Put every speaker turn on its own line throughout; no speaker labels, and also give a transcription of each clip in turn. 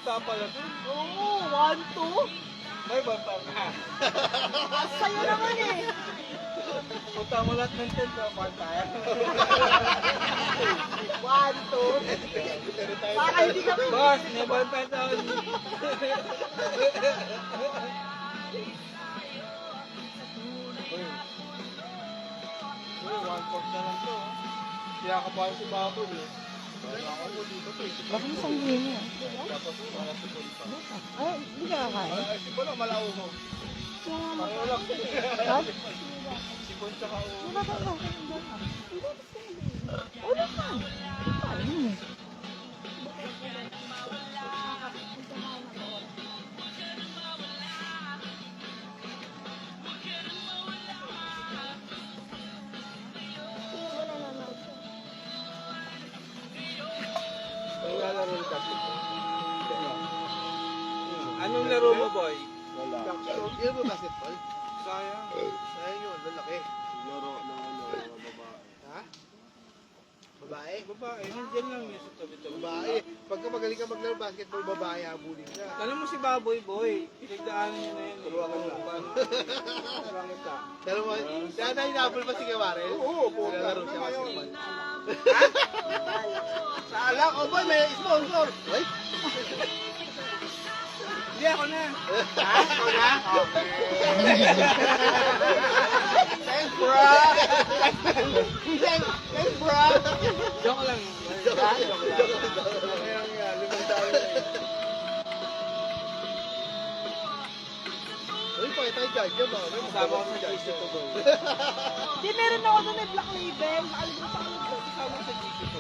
banta pala to.
Oo, 1, 2.
May banta na.
Sa'yo naman eh.
Punta mo lahat ng tent, banta yan.
1, 2. Baka hindi kami.
Boss, may banta taon. Uy, 1-4 na lang to. Kaya kapal si Baboy eh. Ako po dito po eh.
Baka masangguhin niya.
Tapos wala si Paul pa.
Ay, hindi ka kakain.
Si Paul ang malaw mo. Pareho lang.
Ha?
Si Paul tsaka o.
Wala ka kakain. Wala ka. Ayun.
Naglalaro ng basketball. Anong laro mo, boy?
Wala.
Yun mo basketball? Sayang.
Sayang yun, lalaki.
Laro ng ano, mga babae.
Ha? Babae?
Babae, nandiyan lang yun sa tabi-tabi.
Babae. Pagka magaling ka maglaro basketball, babae, habulin ka.
Alam mo si Baboy, boy. Pinagdaanan niya na yun. Turuan ka lang. Turuan kita.
Pero mo, siya na hinabol pa si Kawarel?
Oo, po.
Naglalaro siya basketball.
Sa alak, oh boy, may sponsor.
Ay?
Hindi ako na. Ha? Ako na? Okay. Thanks, bro. Thanks, bro. Joke lang. Joke lang. Kaya 5 taon na eh.
Uy, pakita yung judge niya ba?
Kasama ko sa GC ko, boy.
Di, meron ako doon eh, black label. Nakalimutan ko nito.
Kasama ko sa GC ko.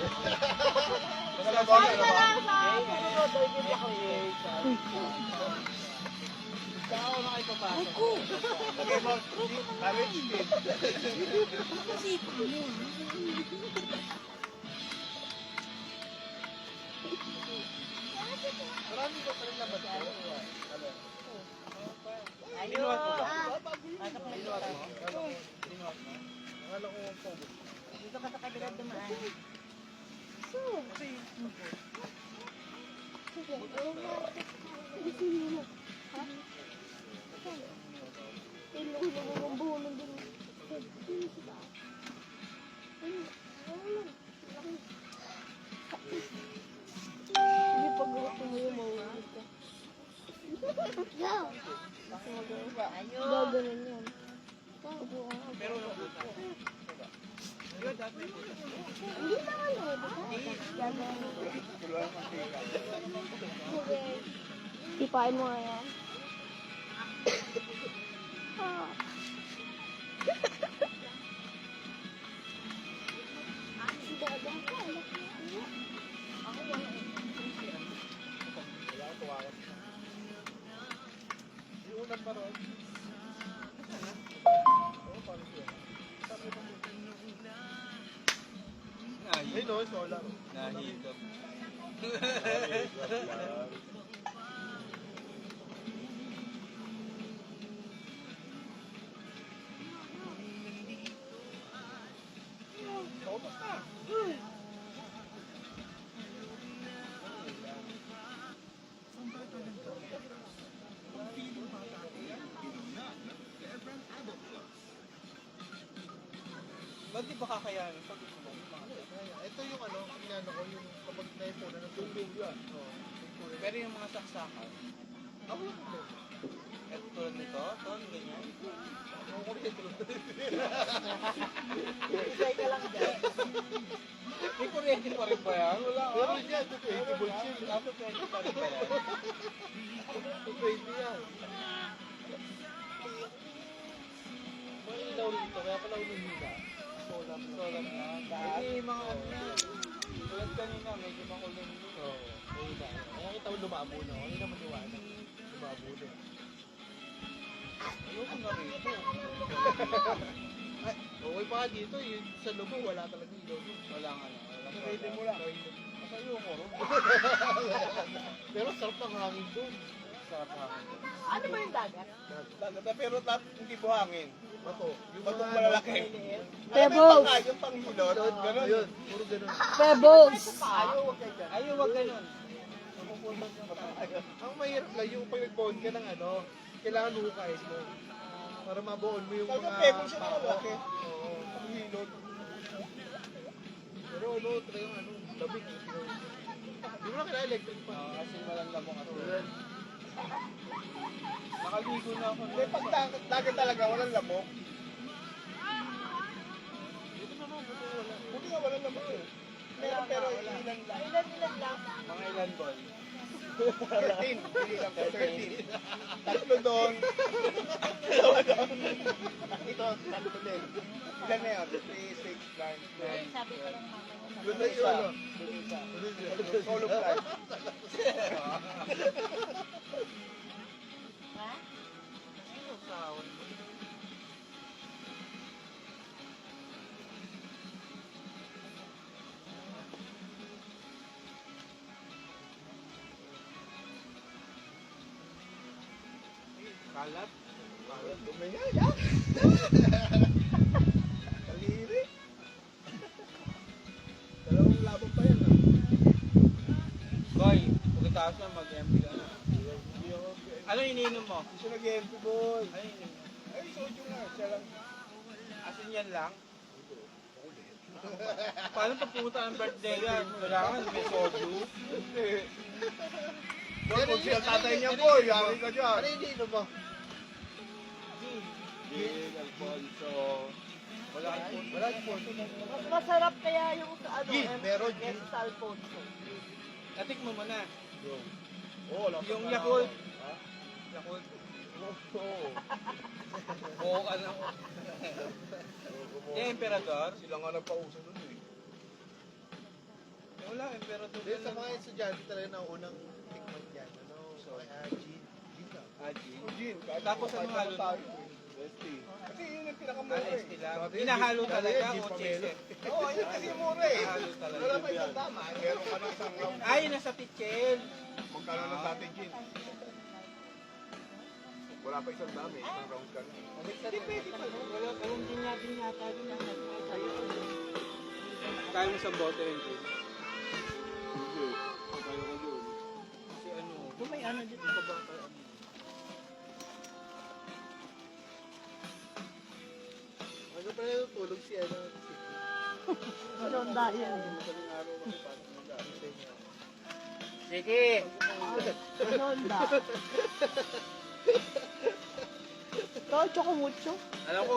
Sorry na lang sa sunod. Ay, di black label.
Saan ako nakipapasok?
Lagay mo, college kid.
Marami ko pa rin labas ko.
Ayun.
Binuhat mo ba?
Pasok na
Binuhat
dito.
mo? Binuhat mo? Akala ko ang pogo.
Dito ka sa kabila dumaan.
Hindi pag gusto mo yung mawawag ka.
Ayun.
Gaganon yan.
Pero yung puta. Yun, dati.
Hindi naman eh. Gaganon. Ipain mo nga yan. Ah. Dadang ka.
Yung unang paron.
Ay, no, solar.
Nahigap. Tapos na. Ba't di ba kakayanin? Pag ito ba?
Ito yung ano, inano ko, yung kapag naipunan ng tubig. Oo.
Pero yung mga saksakan,
Ako yung ano.
eto tulad nito, ganyan.
Ako ko rin ito.
Isay ka lang dyan.
May kuryente pa rin ba yan? Wala ka.
Pero yan, ito 20 volts yun.
Dapat 20 pa rin ba yan?
Ito 20 yan. May ilaw rito, kaya pala umihina. Solar na.
Solar na. Hindi mga ano na. Tulad kanina, medyo makulim dito.
Oo. Mahina. Kaya kita mo lumabo na. Hindi naman liwanag. Lumabo na.
Ayoko na rito.
Ay, okay pa nga dito. Yung sa lubong, wala talaga ilaw.
Walang ano. Walang
Sarili mo lang.
Mas ayoko rin.
Pero sarap ng hangin doon.
Sarap hangin.
Ano ba yung dagat?
Dagat na pero hindi buhangin.
Bato. Yung
Batong
mga
malalaki.
Pebbles.
Yung panghilot. Ganun.
Ayun, puro ganun.
Pebbles.
Ayaw, wag ka dyan.
Ayaw, wag ganun.
Ang mahirap lang yung pag nag-bond ka ng ano, kailangan hukayin mo. Para mabuon mo yung mga
pekong siya
pako.
nakalaki.
Oo.
Ang hilot.
Pero ano, talagang ano, labig. Hindi mo na kailangan electric pa.
Kasi walang lamang ako. Nakaligo na ako.
Hindi, pag dagat talaga, walang lamok.
Dito naman, buti wala.
Buti nga walang lamok eh. Meron pero ilan lang.
Ilan lang.
Mga ilan boy?
13. Hindi lang po, 13. Tatlo doon. Dalawa doon. Ito, tatlo din. Ilan na yun? 3, 6, 9, 10.
Sabi ko lang mama niya.
Doon na yung ano. Solo flight.
Ha?
Kalat?
Tumingay, ah! Kaliri. Dalawang labang pa yan, ah.
Boy, pagkatapos na mag-MP ka na.
Hindi ako,
Ano iniinom mo?
hindi siya nag-MP, boy.
Ano iniinom mo?
Ay, soju nga. Siya lang.
Asin yan lang? Paano pag pumunta ng birthday yan? Kailangan may soju.
Boy, kung siya tatay niya, boy. Yari ka dyan.
Ano yung dito mo?
Gin, Alfonso.
Wala kang punta.
Wala yung photo.
Ano?
Mas masarap kaya yung sa ano,
Gin, meron gin.
sa Alfonso.
Natik mo muna.
Oo, wala pa
Yung
pa.
Yakult.
Ha?
Yakult.
Oo.
Oo ka na. Yung emperador.
Sila nga nagpauso nun eh.
Wala, emperador.
Hindi, sa mga estudyante talaga na unang tikman yan. Ano, so, gin. Gin ka.
Aji.
Yung gin. kahit
Tapos
kahit
ano
ano
halo
tayo
nun?
eh.
Westy.
Kasi yun ang pinakamura
Alis
eh.
nila.
Dati,
Hinahalo
gin-
talaga
dati,
o
gin
chese?
Oo, yun kasi mura eh.
Hinahalo talaga.
Wala pa isang tama. Meron ka ng isang round.
Ay, nasa pichel.
Magkano na sa atin gin? Wala pa isang dami. Isang round ka na.
Hindi pwede pa. Walang din natin yata din ang kaya mo sa bote yun, Jay.
Hindi. Kaya ko dun.
Kasi ano,
Kung may ano dito.
Ano pa na tulog si ano?
Ano ang dahil?
Madaling araw kasi parang nag-aaral sa inyo.
sige.
Ano ang dahil? Ito, choco mucho.
Alam ko,